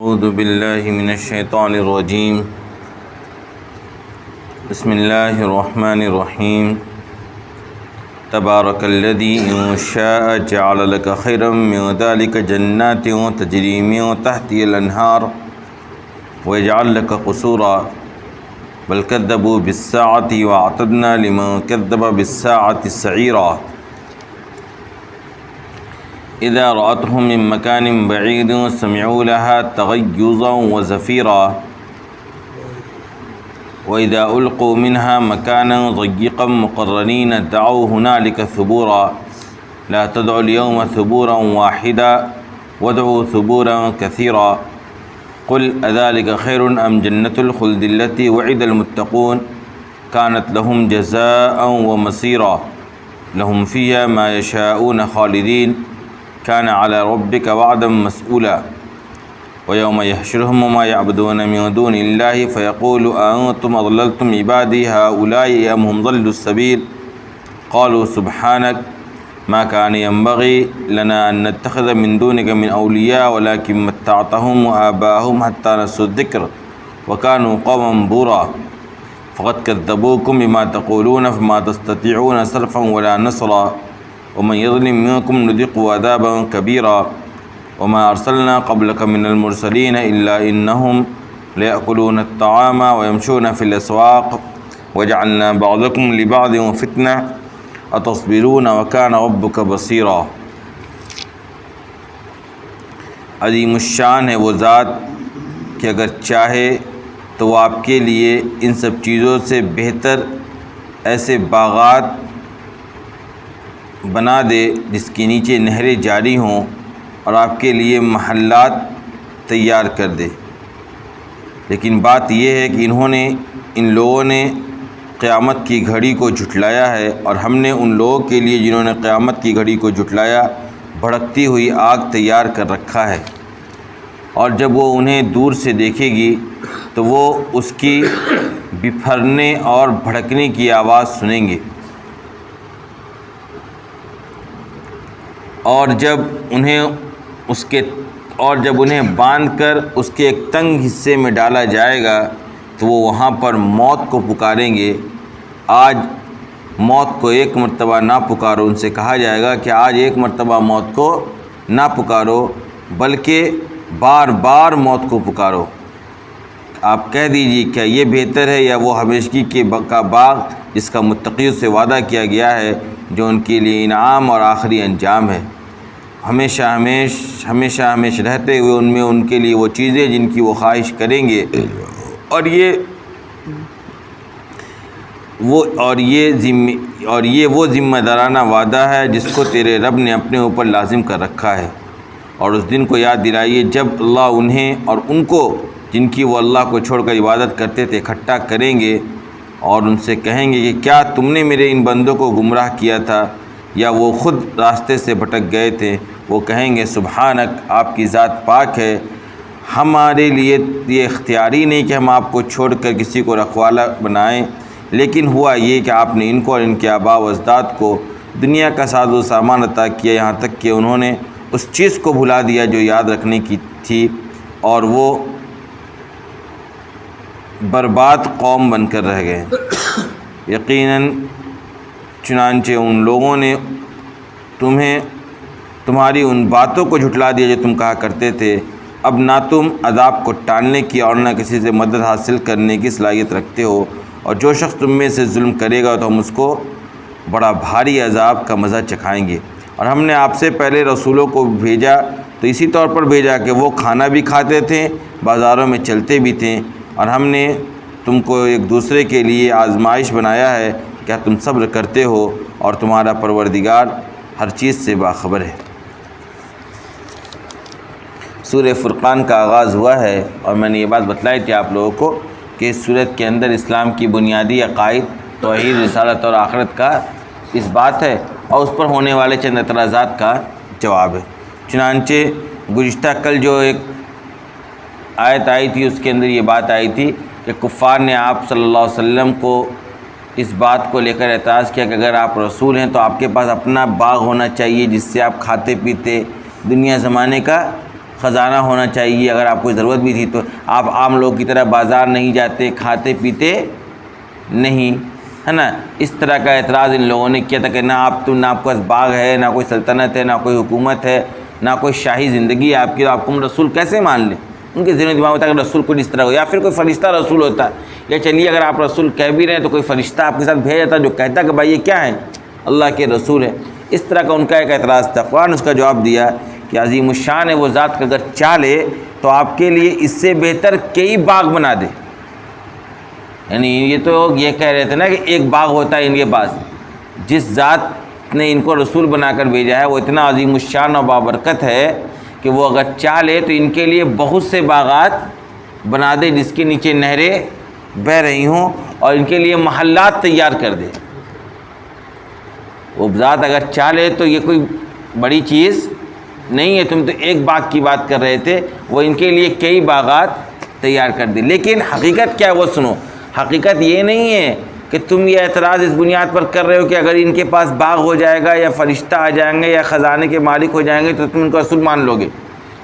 اعوذ باللہ من الشیطان الرجیم بسم اللہ الرحمن الرحیم تبارک الذی ان شاء جعل لک خیرا من ذلک جنات تجری من تحتها الانہار ویجعل لک قصورا بل کذبوا بالساعة واعتدنا لمن کذب بالساعة سعیرا اذا رأتهم من مكان بعيد سمعوا لها تغيظا وزفيرا وإذا ألقوا منها مكانا ضيقا مقرنين دعوا هنالك ثبورا لا تدعوا اليوم ثبورا واحدا وادعوا ثبورا كثيرا قل أذلك خير أم جنة الخلد التي وعد المتقون كانت لهم جزاء ومصيرا لهم فيها ما يشاءون خالدين كان على ربك وعدا مسئولا ويوم يحشرهم وما يعبدون من دون الله فيقول أأنتم أضللتم عبادي هؤلاء أم هم ضلوا السبيل قالوا سبحانك ما كان ينبغي لنا أن نتخذ من دونك من أولياء ولكن متعتهم وآباءهم حتى نسوا الذكر وكانوا قوما بورا فقد كذبوكم بما تقولون فما تستطيعون صرفا ولا نصرا ومن يظلم منكم نذقه عذابا كبيرا وما أرسلنا قبلك من المرسلين إلا إنهم ليأكلون الطعام ويمشون في الأسواق وجعلنا بعضكم لبعض فتنة أتصبرون وكان ربك بصيرا۔ عظیم الشان ہے وہ ذات کہ اگر چاہے تو وہ آپ کے لیے ان سب چیزوں سے بہتر ایسے باغات بنا دے جس کے نیچے نہریں جاری ہوں اور آپ کے لیے محلات تیار کر دے، لیکن بات یہ ہے کہ ان لوگوں نے قیامت کی گھڑی کو جھٹلایا ہے، اور ہم نے ان لوگوں کے لیے جنہوں نے قیامت کی گھڑی کو جھٹلایا بھڑکتی ہوئی آگ تیار کر رکھا ہے، اور جب وہ انہیں دور سے دیکھے گی تو وہ اس کی بپھرنے اور بھڑکنے کی آواز سنیں گے، اور جب انہیں باندھ کر اس کے ایک تنگ حصے میں ڈالا جائے گا تو وہ وہاں پر موت کو پکاریں گے۔ آج موت کو ایک مرتبہ نہ پکارو، ان سے کہا جائے گا کہ آج ایک مرتبہ موت کو نہ پکارو بلکہ بار بار موت کو پکارو۔ آپ کہہ دیجیے کیا یہ بہتر ہے یا وہ ہمیشگی کا باغ جس کا متقیوں سے وعدہ کیا گیا ہے، جو ان کے لیے انعام اور آخری انجام ہے، ہمیشہ رہتے ہوئے ان میں ان کے لیے وہ چیزیں جن کی وہ خواہش کریں گے، اور یہ وہ ذمہ دارانہ وعدہ ہے جس کو تیرے رب نے اپنے اوپر لازم کر رکھا ہے۔ اور اس دن کو یاد دلائیے جب اللہ انہیں اور ان کو جن کی وہ اللہ کو چھوڑ کر عبادت کرتے تھے اکٹھا کریں گے، اور ان سے کہیں گے کہ کیا تم نے میرے ان بندوں کو گمراہ کیا تھا یا وہ خود راستے سے بھٹک گئے تھے؟ وہ کہیں گے سبحانک، آپ کی ذات پاک ہے، ہمارے لیے یہ اختیاری نہیں کہ ہم آپ کو چھوڑ کر کسی کو رکھوالہ بنائیں، لیکن ہوا یہ کہ آپ نے ان کو اور ان کے آباء و اجداد کو دنیا کا ساز و سامان عطا کیا، یہاں تک کہ انہوں نے اس چیز کو بھلا دیا جو یاد رکھنے کی تھی، اور وہ برباد قوم بن کر رہ گئے۔ یقیناً چنانچہ ان لوگوں نے تمہاری ان باتوں کو جھٹلا دیا جو تم کہا کرتے تھے، اب نہ تم عذاب کو ٹالنے کی اور نہ کسی سے مدد حاصل کرنے کی صلاحیت رکھتے ہو، اور جو شخص تم میں سے ظلم کرے گا تو ہم اس کو بڑا بھاری عذاب کا مزہ چکھائیں گے۔ اور ہم نے آپ سے پہلے رسولوں کو بھیجا تو اسی طور پر بھیجا کہ وہ کھانا بھی کھاتے تھے، بازاروں میں چلتے بھی تھے، اور ہم نے تم کو ایک دوسرے کے لیے آزمائش بنایا ہے، کیا تم صبر کرتے ہو؟ اور تمہارا پروردگار ہر چیز سے باخبر ہے۔ سورہ فرقان کا آغاز ہوا ہے، اور میں نے یہ بات بتلائی تھی آپ لوگوں کو کہ اس سورت کے اندر اسلام کی بنیادی عقائد، توحید، رسالت اور آخرت کا اس بات ہے، اور اس پر ہونے والے چند اعتراضات کا جواب ہے۔ چنانچہ گزشتہ کل جو ایک آیت آئی تھی اس کے اندر یہ بات آئی تھی کہ کفار نے آپ صلی اللہ علیہ وسلم کو اس بات کو لے کر اعتراض کیا کہ اگر آپ رسول ہیں تو آپ کے پاس اپنا باغ ہونا چاہیے جس سے آپ کھاتے پیتے، دنیا زمانے کا خزانہ ہونا چاہیے، اگر آپ کو ضرورت بھی تھی تو آپ عام لوگ کی طرح بازار نہیں جاتے، کھاتے پیتے نہیں، ہے نا۔ اس طرح کا اعتراض ان لوگوں نے کیا تھا کہ نہ آپ کے پاس باغ ہے، نہ کوئی سلطنت ہے، نہ کوئی حکومت ہے، نہ کوئی شاہی زندگی ہے آپ کی، تو آپ کو ہم رسول کیسے مان لیں؟ ان کے ذہن و دماغ ہوتا ہے کہ رسول کوئی اس طرح ہو، یا پھر کوئی فرشتہ رسول ہوتا ہے، یا چلیے اگر آپ رسول کہہ بھی رہے ہیں تو کوئی فرشتہ آپ کے ساتھ بھیج جاتا جو کہتا کہ بھائی یہ کیا ہے، اللہ کے رسول ہے۔ اس طرح کا ان کا ایک اعتراض تھا۔ قرآن اس کا جواب دیا کہ عظیم الشان ہے وہ ذات کہ اگر چاہے تو آپ کے لیے اس سے بہتر کئی باغ بنا دے۔ یعنی یہ تو یہ کہہ رہے تھے نا کہ ایک باغ ہوتا ہے ان کے پاس، جس ذات نے ان کو رسول بنا کر بھیجا ہے وہ اتنا عظیم الشان اور بابرکت ہے کہ وہ اگر چاہے تو ان کے لیے بہت سے باغات بنا دے جس کے نیچے نہریں بہہ رہی ہوں، اور ان کے لیے محلات تیار کر دے۔ وہ ذات اگر چاہے تو یہ کوئی بڑی چیز نہیں ہے، تم تو ایک باغ کی بات کر رہے تھے، وہ ان کے لیے کئی باغات تیار کر دے۔ لیکن حقیقت کیا ہے وہ سنو، حقیقت یہ نہیں ہے کہ تم یہ اعتراض اس بنیاد پر کر رہے ہو کہ اگر ان کے پاس باغ ہو جائے گا یا فرشتہ آ جائیں گے یا خزانے کے مالک ہو جائیں گے تو تم ان کو رسول مان لو گے۔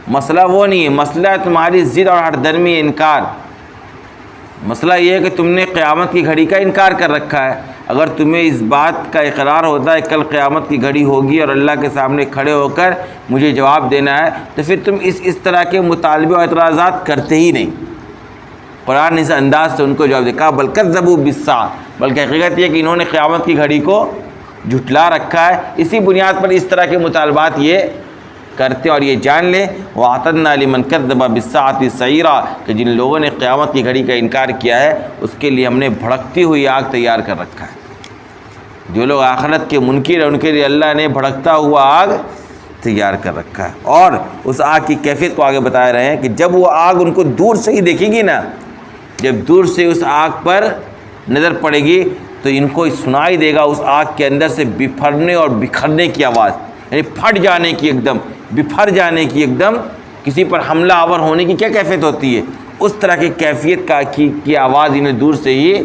مسئلہ وہ نہیں ہے، مسئلہ ہے تمہاری ضد اور ہر درمی انکار۔ مسئلہ یہ ہے کہ تم نے قیامت کی گھڑی کا انکار کر رکھا ہے۔ اگر تمہیں اس بات کا اقرار ہوتا ہے کل قیامت کی گھڑی ہوگی اور اللہ کے سامنے کھڑے ہو کر مجھے جواب دینا ہے، تو پھر تم اس طرح کے مطالبے اور اعتراضات کرتے ہی نہیں۔ قرآن نے اس انداز سے ان کو جواب دیا، بل کذبوا بالساعۃ، بلکہ حقیقت یہ کہ انہوں نے قیامت کی گھڑی کو جھٹلا رکھا ہے، اسی بنیاد پر اس طرح کے مطالبات یہ کرتے۔ اور یہ جان لیں وَأَعْتَدْنَا لِمَنْ كَذَّبَ بِالسَّاعَةِ سَعِيرًا، کہ جن لوگوں نے قیامت کی گھڑی کا انکار کیا ہے اس کے لیے ہم نے بھڑکتی ہوئی آگ تیار کر رکھا ہے۔ جو لوگ آخرت کے منکر ہیں ان کے لیے اللہ نے بھڑکتا ہوا آگ تیار کر رکھا ہے۔ اور اس آگ کی کیفیت کو آگے بتا رہے ہیں کہ جب وہ آگ ان کو دور سے ہی دیکھے گی نا، جب دور سے اس آگ پر نظر پڑے گی تو ان کو سنائی دے گا اس آگ کے اندر سے بکھرنے اور بکھرنے کی آواز، یعنی پھٹ جانے کی، ایک دم بفر جانے کی، ایک دم کسی پر حملہ آور ہونے کی کیا کیفیت ہوتی ہے، اس طرح کی کیفیت کی آواز انہیں دور سے ہی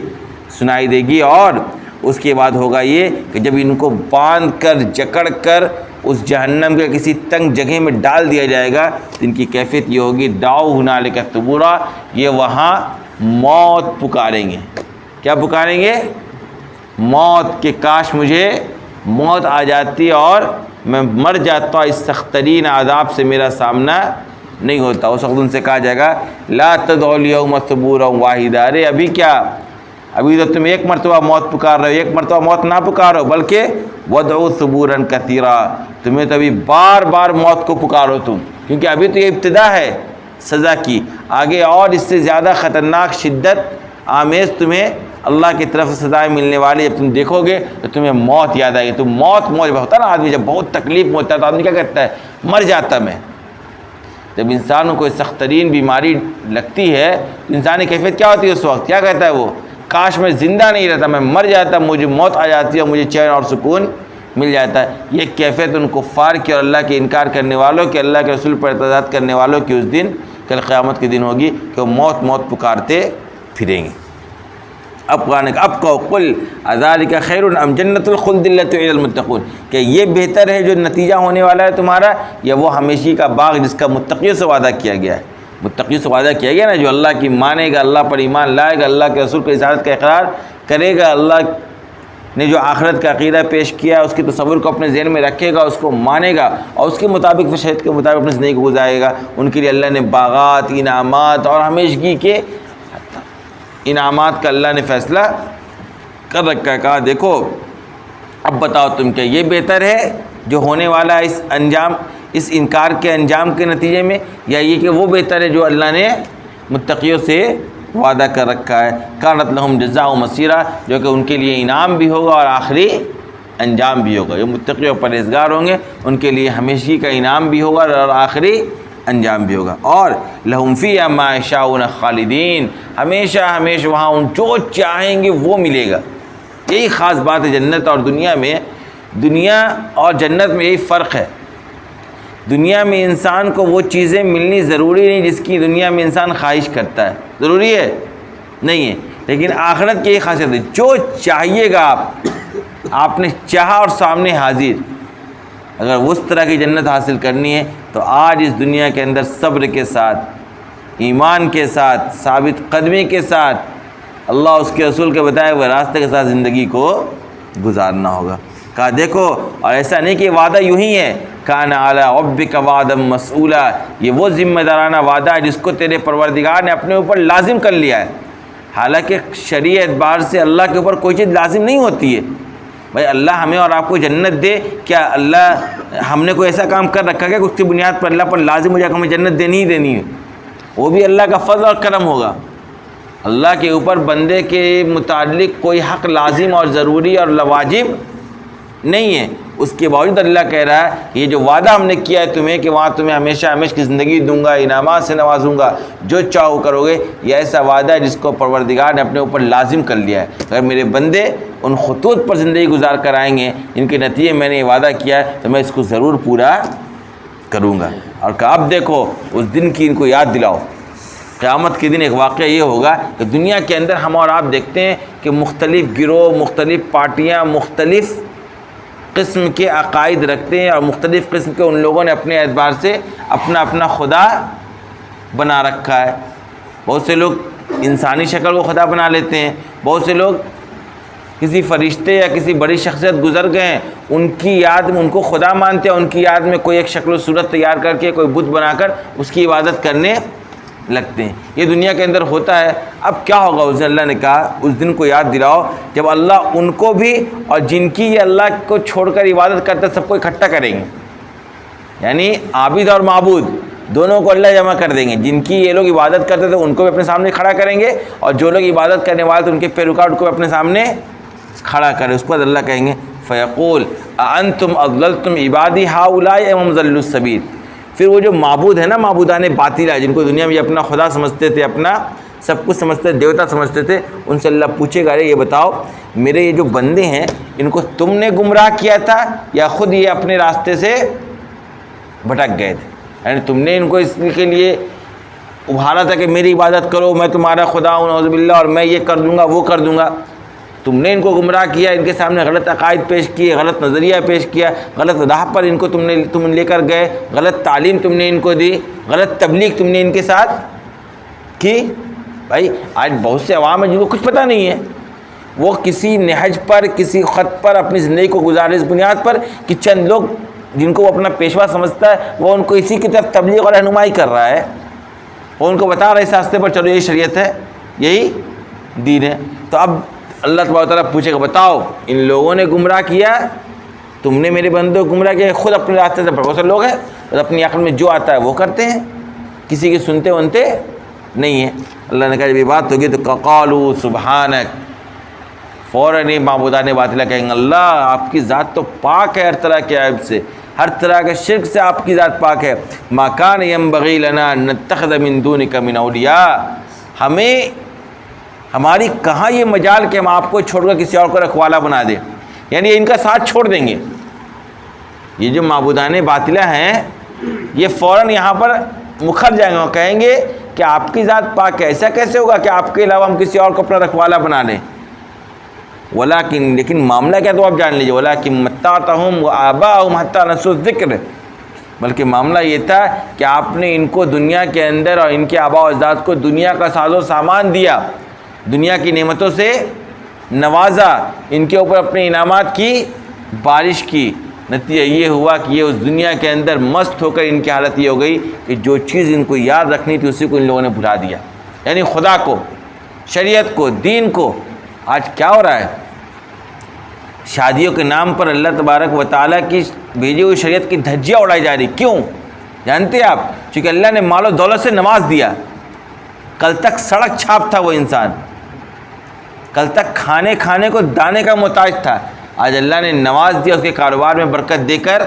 سنائی دے گی۔ اور اس کے بعد ہوگا یہ کہ جب ان کو باندھ کر جکڑ کر اس جہنم کے کسی تنگ جگہ میں ڈال دیا جائے گا تو ان کی کیفیت یہ ہوگی دعوا ہنالک ثبورا، یہ وہاں موت پکاریں گے۔ کیا پکاریں گے؟ موت، کہ کاش مجھے موت آ جاتی اور میں مر جاتا، اس سخت ترین عذاب سے میرا سامنا نہیں ہوتا۔ اس وقت ان سے کہا جائے گا لا تدعوا اليوم ثبورا واحدا، ارے ابھی کیا، ابھی تو تم ایک مرتبہ موت پکار رہے ہو، ایک مرتبہ موت نہ پکارو بلکہ ودعوا ثبورا کثیرا، تمہیں تو ابھی بار بار موت کو پکارو تم، کیونکہ ابھی تو یہ ابتدا ہے سزا کی، آگے اور اس سے زیادہ خطرناک شدت آمیز تمہیں اللہ کی طرف سے سزائیں ملنے والی، جب تم دیکھو گے تو تمہیں موت یاد آئے گی۔ تو موت ہوتا ہے نا، آدمی جب بہت تکلیف میں ہوتا ہے تو آدمی کیا کہتا ہے، مر جاتا میں۔ جب انسان کو کوئی سخت ترین بیماری لگتی ہے تو انسانی کیفیت کیا ہوتی ہے اس وقت، کیا کہتا ہے وہ، کاش میں زندہ نہیں رہتا، میں مر جاتا، مجھے موت آ جاتی ہے اور مجھے چین اور سکون مل جاتا ہے۔ یہ کیفیت ان کفار کی اور اللہ کے انکار کرنے والوں کے، اللہ کے رسول پر اعتراض کرنے والوں کی اس دن، کل قیامت کے دن ہوگی کہ وہ موت موت پکارتے پھریں گے۔ اب قرآن اب کہو قل اذالک خیر ام جنت الخلد التی وعد المتقون، کہ یہ بہتر ہے جو نتیجہ ہونے والا ہے تمہارا، یا وہ ہمیشہ کا باغ جس کا متقیوں سے وعدہ کیا گیا ہے۔ متقیوں سے وعدہ کیا گیا نا، جو اللہ کی مانے گا، اللہ پر ایمان لائے گا، اللہ کے رسول کی رسالت کا اقرار کرے گا، اللہ نے جو آخرت کا عقیدہ پیش کیا ہے اس کے تصور کو اپنے ذہن میں رکھے گا، اس کو مانے گا اور اس کے مطابق شریعت کے مطابق اپنی زندگی کو گزارے گا، ان کے لیے اللہ نے باغات، انعامات اور ہمیشگی کے انعامات کا اللہ نے فیصلہ کر رکھا ہے۔ کہا دیکھو اب بتاؤ تم کیا یہ بہتر ہے جو ہونے والا ہے اس انکار کے انجام کے نتیجے میں، یا یہ کہ وہ بہتر ہے جو اللہ نے متقیوں سے وعدہ کر رکھا ہے۔ کانت لہم جزاء و مسیرہ، جو کہ ان کے لیے انعام بھی ہوگا اور آخری انجام بھی ہوگا۔ جو متقی و پرہیزگار ہوں گے ان کے لیے ہمیشہ کا انعام بھی ہوگا اور آخری انجام بھی ہوگا۔ اور لہم فیہا ما یشاؤون خالدین، ہمیشہ ہمیشہ وہاں ان جو چاہیں گے وہ ملے گا۔ یہی خاص بات ہے جنت اور دنیا میں، دنیا اور جنت میں یہی فرق ہے۔ دنیا میں انسان کو وہ چیزیں ملنی ضروری نہیں جس کی دنیا میں انسان خواہش کرتا ہے، ضروری ہے نہیں ہے، لیکن آخرت کی یہ خاصیت ہے جو چاہیے گا آپ نے چاہا اور سامنے حاضر۔ اگر اس طرح کی جنت حاصل کرنی ہے تو آج اس دنیا کے اندر صبر کے ساتھ، ایمان کے ساتھ، ثابت قدمی کے ساتھ، اللہ اس کے رسول کے بتائے ہوئے راستے کے ساتھ زندگی کو گزارنا ہوگا۔ کہا دیکھو، اور ایسا نہیں کہ وعدہ یوں ہی ہے، کان علی ربک وعدا مسئولا، یہ وہ ذمہ دارانہ وعدہ ہے جس کو تیرے پروردگار نے اپنے اوپر لازم کر لیا ہے۔ حالانکہ شرعی اعتبار سے اللہ کے اوپر کوئی چیز لازم نہیں ہوتی ہے۔ بھائی اللہ ہمیں اور آپ کو جنت دے، کیا اللہ ہم نے کوئی ایسا کام کر رکھا ہے کہ اس کی بنیاد پر اللہ پر لازم ہو جائے کہ ہمیں جنت دینی ہی دینی ہے؟ وہ بھی اللہ کا فضل اور کرم ہوگا۔ اللہ کے اوپر بندے کے متعلق کوئی حق لازم اور ضروری اور واجب نہیں ہے، اس کے باوجود اللہ کہہ رہا ہے یہ جو وعدہ ہم نے کیا ہے تمہیں کہ وہاں تمہیں ہمیشہ ہمیشہ کی زندگی دوں گا، انعامات سے نوازوں گا، جو چاہو کرو گے، یہ ایسا وعدہ ہے جس کو پروردگار نے اپنے اوپر لازم کر لیا ہے۔ اگر میرے بندے ان خطوط پر زندگی گزار کر آئیں گے جن کے نتیجے میں نے یہ وعدہ کیا ہے تو میں اس کو ضرور پورا کروں گا۔ اور کہ اب دیکھو اس دن کی ان کو یاد دلاؤ۔ قیامت کے دن ایک واقعہ یہ ہوگا کہ دنیا کے اندر ہم اور آپ دیکھتے ہیں کہ مختلف گروہ، مختلف پارٹیاں، مختلف قسم کے عقائد رکھتے ہیں، اور مختلف قسم کے ان لوگوں نے اپنے اعتبار سے اپنا اپنا خدا بنا رکھا ہے۔ بہت سے لوگ انسانی شکل کو خدا بنا لیتے ہیں، بہت سے لوگ کسی فرشتے یا کسی بڑی شخصیت گزر گئے ہیں ان کی یاد میں ان کو خدا مانتے ہیں، ان کی یاد میں کوئی ایک شکل و صورت تیار کر کے کوئی بت بنا کر اس کی عبادت کرنے لگتے ہیں۔ یہ دنیا کے اندر ہوتا ہے۔ اب کیا ہوگا اس دن؟ اللہ نے کہا اس دن کو یاد دلاؤ جب اللہ ان کو بھی اور جن کی یہ اللہ کو چھوڑ کر عبادت کرتے سب کو اکٹھا کریں گے، یعنی عابد اور معبود دونوں کو اللہ جمع کر دیں گے۔ جن کی یہ لوگ عبادت کرتے تھے ان کو بھی اپنے سامنے کھڑا کریں گے، اور جو لوگ عبادت کرنے والے تھے ان کے پیروکار ان کو بھی اپنے سامنے کھڑا کریں۔ اس کے بعد اللہ کہیں گے فیقول اانتم اضللتم عبادی ہؤلاء ام ضلوا السبیل۔ پھر وہ جو معبود ہے نا، معبودان باطلہ جن کو دنیا میں اپنا خدا سمجھتے تھے، اپنا سب کچھ سمجھتے تھے، دیوتا سمجھتے تھے، ان سے اللہ پوچھے گا ارے یہ بتاؤ میرے یہ جو بندے ہیں ان کو تم نے گمراہ کیا تھا یا خود یہ اپنے راستے سے بھٹک گئے تھے؟ یعنی تم نے ان کو اس کے لیے ابھارا تھا کہ میری عبادت کرو، میں تمہارا خدا ہوں نعوذ باللہ، اور میں یہ کر دوں گا وہ کر دوں گا۔ تم نے ان کو گمراہ کیا، ان کے سامنے غلط عقائد پیش کیے، غلط نظریہ پیش کیا، غلط راہ پر ان کو تم لے کر گئے، غلط تعلیم تم نے ان کو دی، غلط تبلیغ تم نے ان کے ساتھ کی۔ بھائی آج بہت سے عوام ہیں جن کو کچھ پتہ نہیں ہے، وہ کسی نہج پر، کسی خط پر اپنی زندگی کو گزارے اس بنیاد پر کہ چند لوگ جن کو وہ اپنا پیشوا سمجھتا ہے وہ ان کو اسی کی طرف تبلیغ اور رہنمائی کر رہا ہے، وہ ان کو بتا رہا ہے اس راستے پر چلو، یہی شریعت ہے، یہی دین ہے۔ تو اب اللہ تبارک و تعالیٰ پوچھے گا بتاؤ ان لوگوں نے گمراہ کیا، تم نے میرے بندوں کو گمراہ کیا، خود اپنے راستے سے بہت سے لوگ ہیں اور اپنی عقل میں جو آتا ہے وہ کرتے ہیں، کسی کی سنتے ونتے نہیں ہیں۔ اللہ نے کہا جب یہ بات ہوگی تو قالوا سبحانک، فوراً ہی معبودان باطلہ کہیں گے اللہ آپ کی ذات تو پاک ہے ہر طرح کے عیب سے، ہر طرح کے شرک سے آپ کی ذات پاک ہے۔ ما کان ینبغی لنا ان نتخذ من دونک من اولیاء، ہماری کہاں یہ مجال کہ ہم آپ کو چھوڑ کر کسی اور کو رکھوالا بنا دیں، یعنی ان کا ساتھ چھوڑ دیں گے۔ یہ جو معبودان باطلہ ہیں یہ فوراً یہاں پر مکھر جائیں گے اور کہیں گے کہ آپ کی ذات پاک ہے، ایسا کیسے ہوگا کہ آپ کے علاوہ ہم کسی اور کو اپنا رکھوالا بنا لیں۔ لیکن معاملہ کیا تو آپ جان لیجیے، ولیکن متعتہم وآباءہم حتی نسوا الذکر، بلکہ معاملہ یہ تھا کہ آپ نے ان کو دنیا کے اندر اور ان کے آباء و اجداد کو دنیا کا ساز و سامان دیا، دنیا کی نعمتوں سے نوازا، ان کے اوپر اپنے انعامات کی بارش کی، نتیجہ یہ ہوا کہ یہ اس دنیا کے اندر مست ہو کر ان کی حالت یہ ہو گئی کہ جو چیز ان کو یاد رکھنی تھی اسی کو ان لوگوں نے بھلا دیا، یعنی خدا کو، شریعت کو، دین کو۔ آج کیا ہو رہا ہے؟ شادیوں کے نام پر اللہ تبارک و تعالیٰ کی بھیجی ہوئی شریعت کی دھجیاں اڑائی جا رہی۔ کیوں جانتے ہیں آپ؟ چونکہ اللہ نے مال و دولت سے نواز دیا۔ کل تک سڑک چھاپ تھا وہ انسان، کل تک کھانے کو دانے کا محتاج تھا، آج اللہ نے نواز دیا، اس کے کاروبار میں برکت دے کر،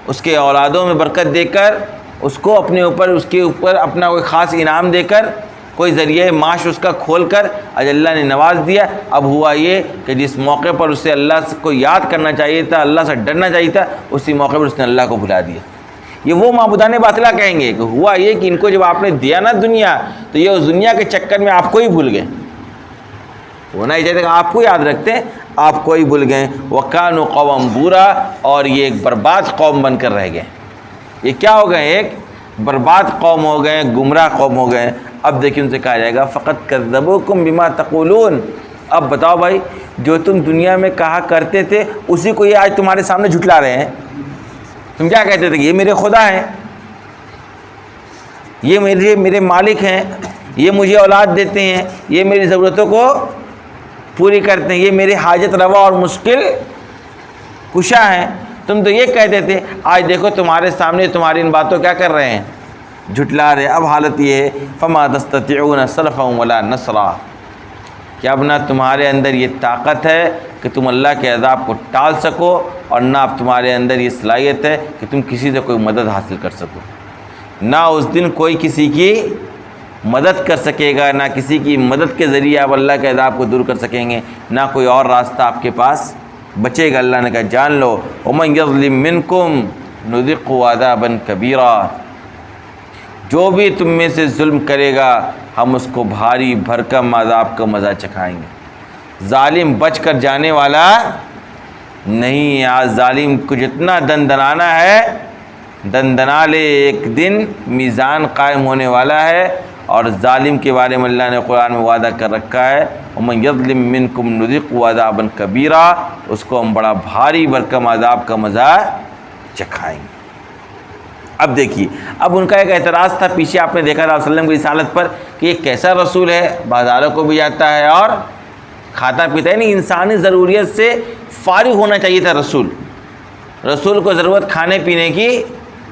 اس کے اولادوں میں برکت دے کر، اس کو اس کے اوپر اپنا کوئی خاص انعام دے کر، کوئی ذریعہ معاش اس کا کھول کر آج اللہ نے نواز دیا۔ اب ہوا یہ کہ جس موقع پر اسے اللہ کو یاد کرنا چاہیے تھا، اللہ سے ڈرنا چاہیے تھا، اسی موقع پر اس نے اللہ کو بھلا دیا۔ یہ وہ معبودان باطلہ کہیں گے کہ ہوا یہ کہ ان کو جب آپ نے دیا نا دنیا، تو یہ اس دنیا کے چکر میں آپ کو ہی بھول گئے، ہونا ہی چاہیے کہ آپ کو یاد رکھتے ہیں، آپ کو ہی بھول گئے۔ وَكَانُوا قَوْمًا بُورًا، اور یہ ایک برباد قوم بن کر رہ گئے۔ یہ کیا ہو گئے؟ ایک برباد قوم ہو گئے، گمراہ قوم ہو گئے۔ اب دیکھیں ان سے کہا جائے گا فقط کذبوکم بما تقولون، اب بتاؤ بھائی جو تم دنیا میں کہا کرتے تھے اسی کو یہ آج تمہارے سامنے جھٹلا رہے ہیں۔ تم کیا کہتے تھے کہ یہ میرے خدا ہیں، یہ میرے مالک ہیں، یہ مجھے اولاد دیتے ہیں، یہ میری ضرورتوں کو پوری کرتے ہیں، یہ میرے حاجت روا اور مشکل کشا ہیں۔ تم تو یہ کہتے تھے، آج دیکھو تمہارے سامنے تمہاری ان باتوں کیا کر رہے ہیں؟ جھٹلا رہے۔ اب حالت یہ ہے فما تستطيعون صرفا ولا نصرا، کہ اب نہ تمہارے اندر یہ طاقت ہے کہ تم اللہ کے عذاب کو ٹال سکو، اور نہ اب تمہارے اندر یہ صلاحیت ہے کہ تم کسی سے کوئی مدد حاصل کر سکو۔ نہ اس دن کوئی کسی کی مدد کر سکے گا، نہ کسی کی مدد کے ذریعے آپ اللہ کے عذاب کو دور کر سکیں گے، نہ کوئی اور راستہ آپ کے پاس بچے گا۔ اللہ نے کہا جان لو ومن یظلم منکم نذقه عذابا کبیرا، جو بھی تم میں سے ظلم کرے گا ہم اس کو بھاری بھرکم عذاب کا مزہ چکھائیں گے۔ ظالم بچ کر جانے والا نہیں، آج ظالم کو جتنا دندنانا ہے دندنا لے، ایک دن میزان قائم ہونے والا ہے۔ اور ظالم کے بارے میں اللہ نے قرآن میں وعدہ کر رکھا ہے ومن یظلم منکم نذقه عذابا کبیرا، اس کو ہم بڑا بھاری بھرکم عذاب کا مزہ چکھائیں گے۔ اب دیکھیے، اب ان کا ایک اعتراض تھا پیچھے آپ نے دیکھا تھا علیہ وسلم کی رسالت پر کہ یہ کیسا رسول ہے، بازاروں کو بھی جاتا ہے اور کھاتا پیتا ہے، نہیں انسانی ضروریت سے فارغ ہونا چاہیے تھا رسول۔ رسول کو ضرورت کھانے پینے کی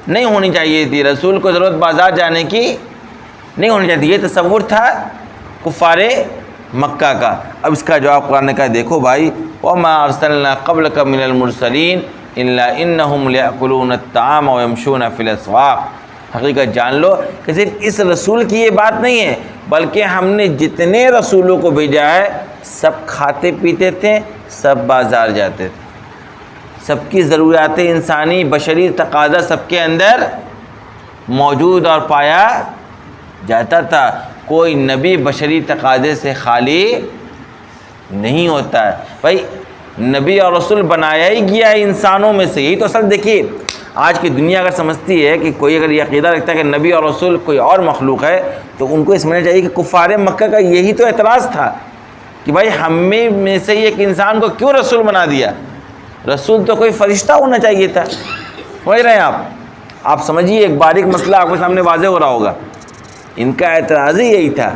نہیں ہونی چاہیے تھی، رسول کو ضرورت بازار جانے کی نہیں ہونی چاہیے تھی، یہ تصور تھا کفار مکہ کا۔ اب اس کا جواب قرآن نے کہا دیکھو بھائی وما ارسلنا قبلک من المرسلین الا انہم لیأکلون الطعام ویمشون فی الاسواق، حقیقت جان لو کہ صرف اس رسول کی یہ بات نہیں ہے بلکہ ہم نے جتنے رسولوں کو بھیجا ہے سب کھاتے پیتے تھے، سب بازار جاتے تھے، سب کی ضروریات انسانی بشری تقاضا سب کے اندر موجود اور پایا جاتا تھا۔ کوئی نبی بشری تقاضے سے خالی نہیں ہوتا ہے بھائی، نبی اور رسول بنایا ہی گیا ہے انسانوں میں سے۔ یہی تو اصل دیکھیے آج کی دنیا اگر سمجھتی ہے کہ کوئی اگر یہ عقیدہ رکھتا ہے کہ نبی اور رسول کوئی اور مخلوق ہے تو ان کو یہ سمجھنا چاہیے کہ کفار مکہ کا یہی تو اعتراض تھا کہ بھائی ہم میں سے ایک انسان کو کیوں رسول بنا دیا؟ رسول تو کوئی فرشتہ ہونا چاہیے تھا۔ سمجھ رہے ہیں آپ سمجھیے، ایک باریک مسئلہ آپ کے سامنے واضح ہو رہا ہوگا۔ ان کا اعتراض ہی یہی تھا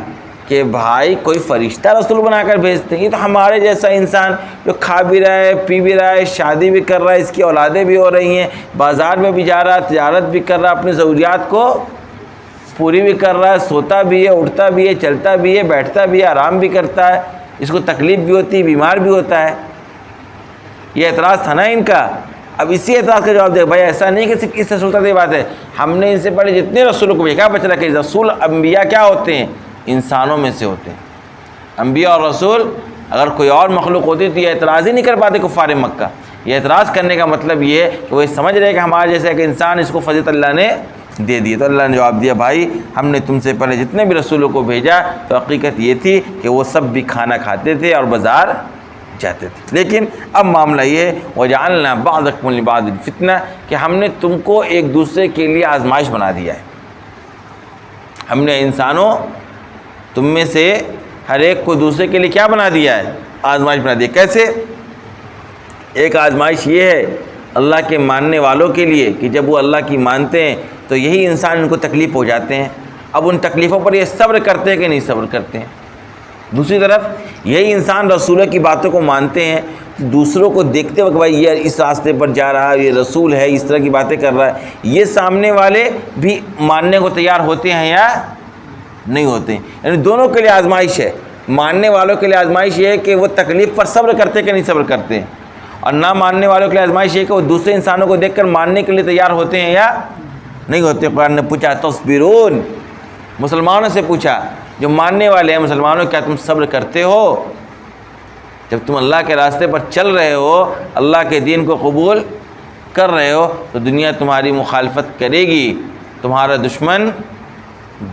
کہ بھائی کوئی فرشتہ رسول بنا کر بھیجتے ہیں، یہ تو ہمارے جیسا انسان جو کھا بھی رہا ہے، پی بھی رہا ہے، شادی بھی کر رہا ہے، اس کی اولادیں بھی ہو رہی ہیں، بازار میں بھی جا رہا ہے، تجارت بھی کر رہا ہے، اپنی ضروریات کو پوری بھی کر رہا ہے، سوتا بھی ہے، اٹھتا بھی ہے، چلتا بھی ہے، بیٹھتا بھی ہے، آرام بھی کرتا ہے، اس کو تکلیف بھی ہوتی ہے، بیمار بھی ہوتا ہے۔ یہ اعتراض تھا نا ان کا۔ اب اسی اعتراض کا جواب دے بھائی ایسا نہیں کہ صرف اس رسول تک یہ بات ہے، ہم نے ان سے پہلے جتنے رسولوں کو کیا بچ رکھا کہ رسول انبیاء کیا ہوتے ہیں؟ انسانوں میں سے ہوتے ہیں۔ انبیاء اور رسول اگر کوئی اور مخلوق ہوتی تو یہ اعتراض ہی نہیں کر پاتے کفار مکہ۔ یہ اعتراض کرنے کا مطلب یہ ہے کہ وہ سمجھ رہے کہ ہمارے جیسے ایک انسان، اس کو فضیلت اللہ نے دے دی۔ تو اللہ نے جواب دیا بھائی ہم نے تم سے پہلے جتنے بھی رسولوں کو بھیجا تو حقیقت یہ تھی کہ وہ سب بھی کھانا کھاتے تھے اور بازار جاتے تھے، لیکن اب معاملہ یہ ہے وَجَعَلْنَا بَعْضَكُمْ لِبَعْضٍ فِتْنَةً کہ ہم نے تم کو ایک دوسرے کے لیے آزمائش بنا دیا ہے۔ ہم نے انسانوں تم میں سے ہر ایک کو دوسرے کے لیے کیا بنا دیا ہے؟ آزمائش بنا دیا۔ کیسے؟ ایک آزمائش یہ ہے اللہ کے ماننے والوں کے لیے کہ جب وہ اللہ کی مانتے ہیں تو یہی انسان ان کو تکلیف ہو جاتے ہیں، اب ان تکلیفوں پر یہ صبر کرتے ہیں کہ نہیں صبر کرتے ہیں۔ دوسری طرف یہی انسان رسولوں کی باتوں کو مانتے ہیں، دوسروں کو دیکھتے وقت بھائی یہ اس راستے پر جا رہا ہے، یہ رسول ہے، اس طرح کی باتیں کر رہا ہے، یہ سامنے والے بھی ماننے کو تیار ہوتے ہیں یا نہیں ہوتے ہیں۔ یعنی دونوں کے لیے آزمائش ہے۔ ماننے والوں کے لیے آزمائش یہ ہے کہ وہ تکلیف پر صبر کرتے ہیں کہ نہیں صبر کرتے ہیں، اور نہ ماننے والوں کے لیے آزمائش یہ ہے کہ وہ دوسرے انسانوں کو دیکھ کر ماننے کے لیے تیار ہوتے ہیں یا نہیں ہوتے۔ قرآن نے پوچھا تصبرون، مسلمانوں سے پوچھا جو ماننے والے ہیں، مسلمانوں کیا تم صبر کرتے ہو؟ جب تم اللہ کے راستے پر چل رہے ہو، اللہ کے دین کو قبول کر رہے ہو تو دنیا تمہاری مخالفت کرے گی، تمہارا دشمن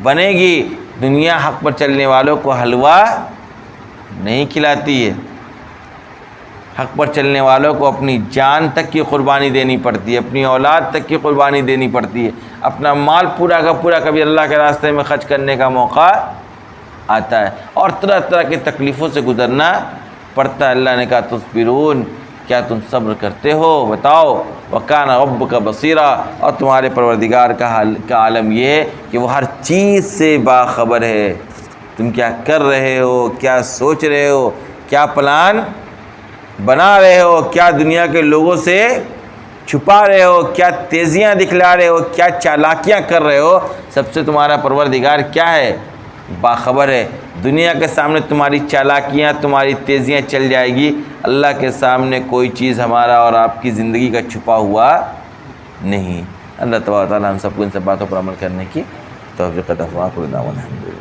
بنے گی۔ دنیا حق پر چلنے والوں کو حلوہ نہیں کھلاتی ہے، حق پر چلنے والوں کو اپنی جان تک کی قربانی دینی پڑتی ہے، اپنی اولاد تک کی قربانی دینی پڑتی ہے، اپنا مال پورا کا پورا کبھی اللہ کے راستے میں خرچ کرنے کا موقع آتا ہے، اور طرح طرح کی تکلیفوں سے گزرنا پڑتا ہے۔ اللہ نے کہا تصبرون، کیا تم صبر کرتے ہو؟ بتاؤ وَكَانَ رَبُّكَ بَصِيرًا، اور تمہارے پروردگار کا عالم یہ ہے کہ وہ ہر چیز سے باخبر ہے۔ تم کیا کر رہے ہو، کیا سوچ رہے ہو، کیا پلان بنا رہے ہو، کیا دنیا کے لوگوں سے چھپا رہے ہو، کیا تیزیاں دکھلا رہے ہو، کیا چالاکیاں کر رہے ہو، سب سے تمہارا پروردگار کیا ہے؟ باخبر ہے۔ دنیا کے سامنے تمہاری چالاکیاں، تمہاری تیزیاں چل جائے گی، اللہ کے سامنے کوئی چیز ہمارا اور آپ کی زندگی کا چھپا ہوا نہیں۔ اللہ تبارک و تعالی ہم سب کو ان سب باتوں پر عمل کرنے کی توفیق عطا فرمائے۔